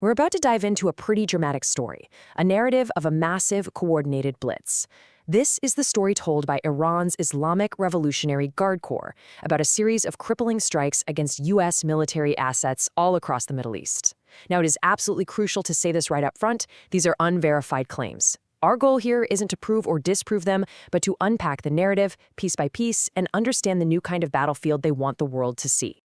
We're about to dive into a pretty dramatic story, a narrative of a massive, coordinated blitz. This is the story told by Iran's Islamic Revolutionary Guard Corps about a series of crippling strikes against U.S. military assets all across the Middle East. Now, it is absolutely crucial to say this right up front. These are unverified claims. Our goal here isn't to prove or disprove them, but to unpack the narrative piece by piece and understand the new kind of battlefield they want the world to see.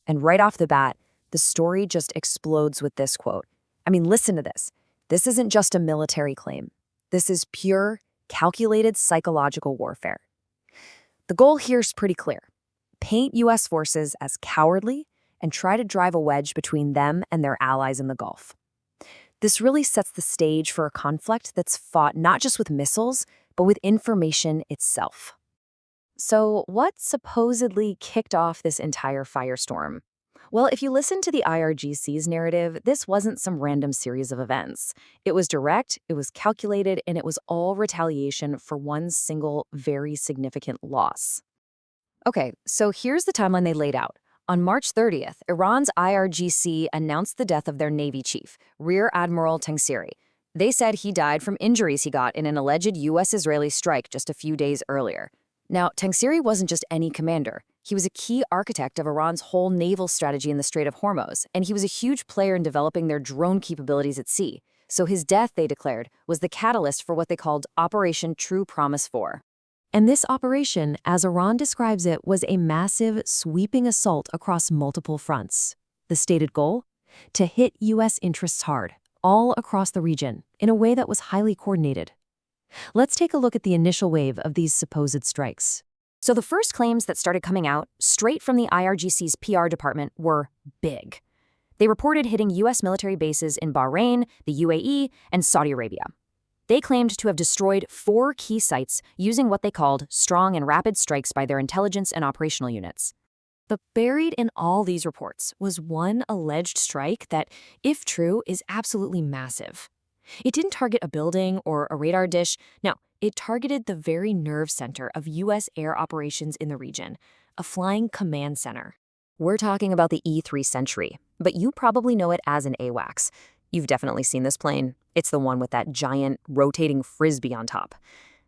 And right off the bat, the story just explodes with this quote. I mean, listen to this. This isn't just a military claim. This is pure, calculated psychological warfare. The goal here is pretty clear. Paint U.S. forces as cowardly and try to drive a wedge between them and their allies in the Gulf. This really sets the stage for a conflict that's fought not just with missiles, but with information itself. So what supposedly kicked off this entire firestorm? Well, if you listen to the IRGC's narrative, this wasn't some random series of events. It was direct, it was calculated, and it was all retaliation for one single, very significant loss. Okay, so here's the timeline they laid out. On March 30th, Iran's IRGC announced the death of their Navy chief, Rear Admiral Tangsiri. They said he died from injuries he got in an alleged U.S.-Israeli strike just a few days earlier. Now, Tangsiri wasn't just any commander. He was a key architect of Iran's whole naval strategy in the Strait of Hormuz, and he was a huge player in developing their drone capabilities at sea. So his death, they declared, was the catalyst for what they called Operation True Promise 4. And this operation, as Iran describes it, was a massive, sweeping assault across multiple fronts. The stated goal? To hit U.S. interests hard, all across the region, in a way that was highly coordinated. Let's take a look at the initial wave of these supposed strikes. So the first claims that started coming out, straight from the IRGC's PR department, were big. They reported hitting U.S. military bases in Bahrain, the UAE, and Saudi Arabia. They claimed to have destroyed 4 key sites using what they called strong and rapid strikes by their intelligence and operational units. But buried in all these reports was one alleged strike that, if true, is absolutely massive. It didn't target a building or a radar dish. No, it targeted the very nerve center of U.S. air operations in the region, a flying command center. We're talking about the E-3 Sentry, but you probably know it as an AWACS. You've definitely seen this plane. It's the one with that giant, rotating frisbee on top.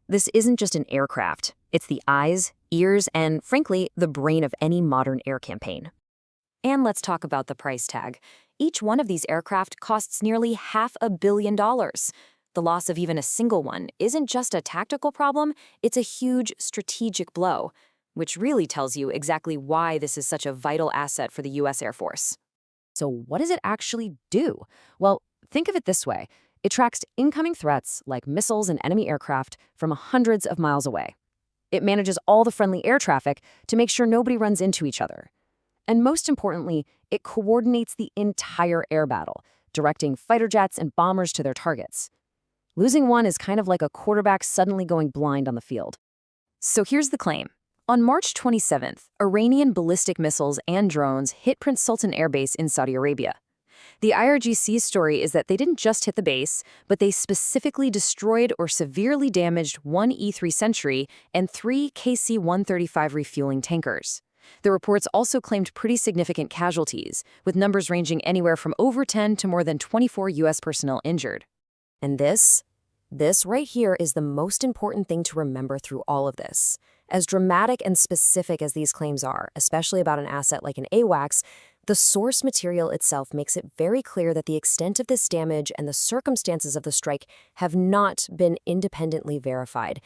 This isn't just an aircraft. It's the eyes, ears, and, frankly, the brain of any modern air campaign. And let's talk about the price tag. Each one of these aircraft costs nearly $500 million. The loss of even a single one isn't just a tactical problem, it's a huge strategic blow, which really tells you exactly why this is such a vital asset for the U.S. Air Force. So what does it actually do? Well, think of it this way. It tracks incoming threats like missiles and enemy aircraft from hundreds of miles away. It manages all the friendly air traffic to make sure nobody runs into each other. And most importantly, it coordinates the entire air battle, directing fighter jets and bombers to their targets. Losing one is kind of like a quarterback suddenly going blind on the field. So here's the claim. On March 27th, Iranian ballistic missiles and drones hit Prince Sultan Air Base in Saudi Arabia. The IRGC's story is that they didn't just hit the base, but they specifically destroyed or severely damaged 1 E-3 Sentry and 3 KC-135 refueling tankers. The reports also claimed pretty significant casualties, with numbers ranging anywhere from over 10 to more than 24 U.S. personnel injured. And this right here is the most important thing to remember through all of this. As dramatic and specific as these claims are, especially about an asset like an AWACS, the source material itself makes it very clear that the extent of this damage and the circumstances of the strike have not been independently verified.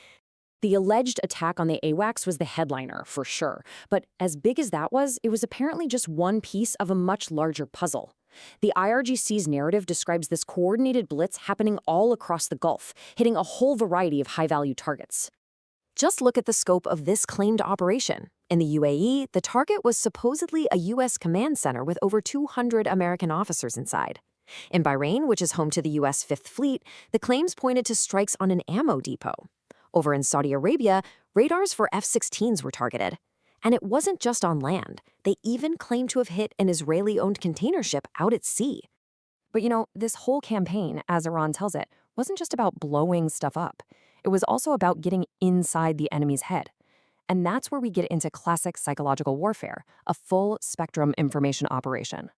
The alleged attack on the AWACS was the headliner, for sure, but as big as that was, it was apparently just one piece of a much larger puzzle. The IRGC's narrative describes this coordinated blitz happening all across the Gulf, hitting a whole variety of high-value targets. Just look at the scope of this claimed operation. In the UAE, the target was supposedly a U.S. command center with over 200 American officers inside. In Bahrain, which is home to the U.S. Fifth Fleet, the claims pointed to strikes on an ammo depot. Over in Saudi Arabia, radars for F-16s were targeted. And it wasn't just on land. They even claimed to have hit an Israeli-owned container ship out at sea. But this whole campaign, as Iran tells it, wasn't just about blowing stuff up. It was also about getting inside the enemy's head. And that's where we get into classic psychological warfare, a full-spectrum information operation.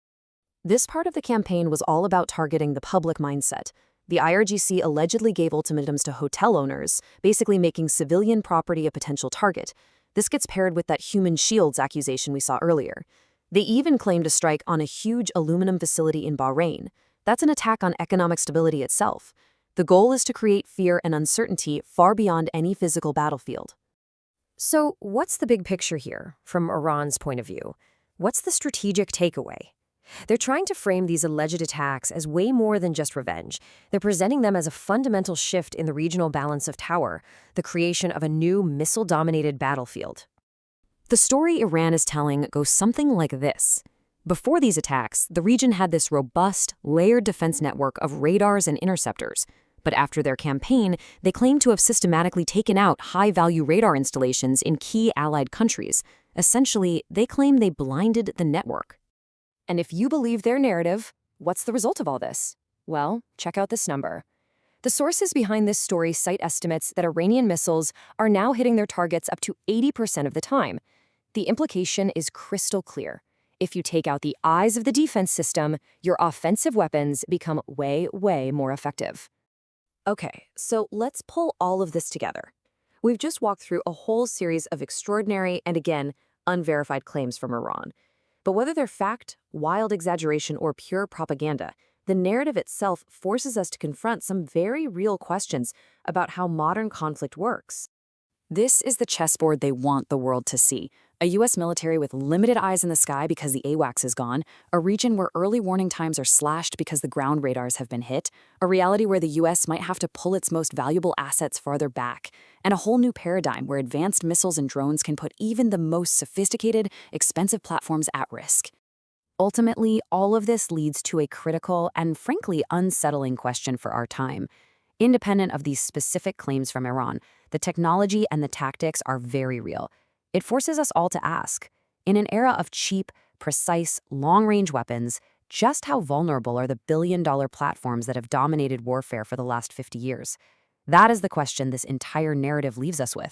This part of the campaign was all about targeting the public mindset. The IRGC allegedly gave ultimatums to hotel owners, basically making civilian property a potential target. This gets paired with that human shields accusation we saw earlier. They even claimed a strike on a huge aluminum facility in Bahrain. That's an attack on economic stability itself. The goal is to create fear and uncertainty far beyond any physical battlefield. So, what's the big picture here, from Iran's point of view? What's the strategic takeaway? They're trying to frame these alleged attacks as way more than just revenge. They're presenting them as a fundamental shift in the regional balance of power, the creation of a new missile-dominated battlefield. The story Iran is telling goes something like this. Before these attacks, the region had this robust, layered defense network of radars and interceptors. But after their campaign, they claim to have systematically taken out high-value radar installations in key allied countries. Essentially, they claim they blinded the network. And if you believe their narrative, what's the result of all this? Well, check out this number. The sources behind this story cite estimates that Iranian missiles are now hitting their targets up to 80% of the time. The implication is crystal clear. If you take out the eyes of the defense system, your offensive weapons become way, way more effective. Okay, so let's pull all of this together. We've just walked through a whole series of extraordinary and, again, unverified claims from Iran. But whether they're fact, wild exaggeration, or pure propaganda, the narrative itself forces us to confront some very real questions about how modern conflict works. This is the chessboard they want the world to see. A U.S. military with limited eyes in the sky because the AWACS is gone, a region where early warning times are slashed because the ground radars have been hit, a reality where the U.S. might have to pull its most valuable assets farther back, and a whole new paradigm where advanced missiles and drones can put even the most sophisticated, expensive platforms at risk. Ultimately, all of this leads to a critical and, frankly, unsettling question for our time. Independent of these specific claims from Iran, the technology and the tactics are very real. It forces us all to ask, in an era of cheap, precise, long-range weapons, just how vulnerable are the billion-dollar platforms that have dominated warfare for the last 50 years? That is the question this entire narrative leaves us with.